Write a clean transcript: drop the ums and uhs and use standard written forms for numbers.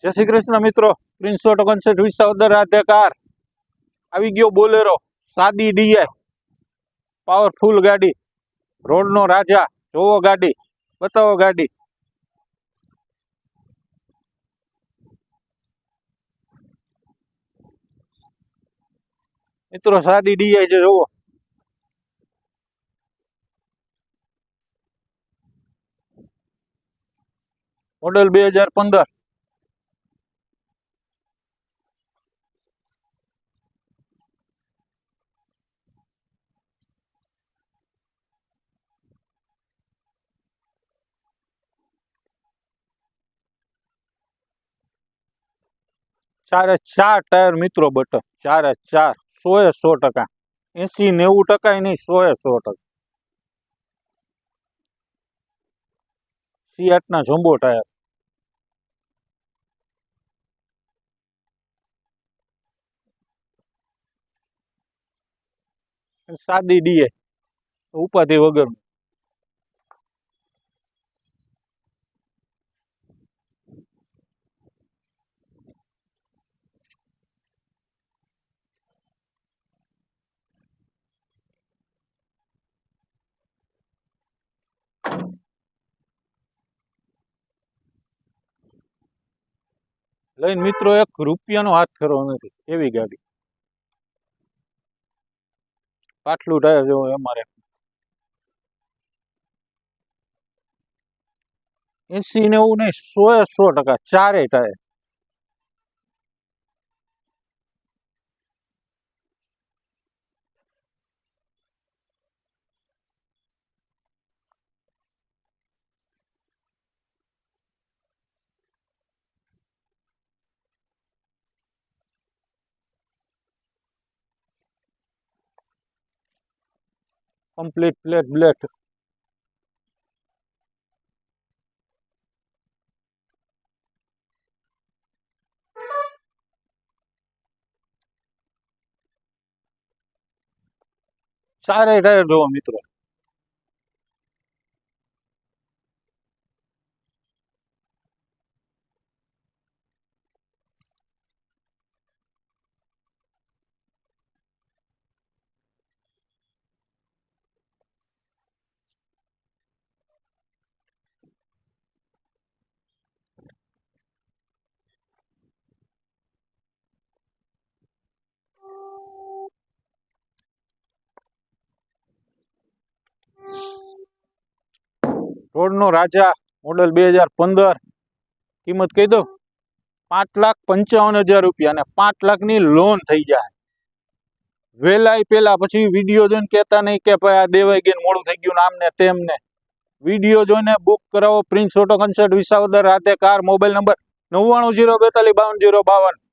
જય શ્રી કૃષ્ણ મિત્રો, prince auto concert Visavadar Radhe car આવી ગયો. બોલેરો સાદી ડીઆઈ પાવરફુલ ગાડી, રોડનો રાજા. જોવો ગાડી, બતાવો ગાડી. મિત્રો સાદી ડીઆઈ છે, જોવો. મોડેલ 2015. ચારે ચાર ટાયર મિત્રો બટન, ચારે ચાર 100% 80-90% નહીં, 100% સિયાટ ના જમ્બો ટાયર. સાદી ડીએ, ઉપાધિ વગર. લઈને મિત્રો 1 રૂપિયાનો હાથ ફેરવો નથી એવી ગાડી. પાટલું ટાયર જેવો અમારે 80-90 નહીં, 100% ચારે ટાયર. Complete plate blight. ચારે ટાયર જોવો મિત્રો. રોડનો રાજા, મોડેલ 2015. કિંમત કહી દો 5,55,000 રૂપિયા, અને 5 લાખની લોન થઈ જાય. વેલાય પેલા પછી વિડીયો જોઈને કહેતા નહીં કે ભાઈ આ દેવાઈ ગઈ, મોડું થઈ ગયું, આમ ને તેમ ને. વિડીયો જોઈને બુક કરાવો. Prince auto concert Visavadar Radhe car. Mobile number 9902452052.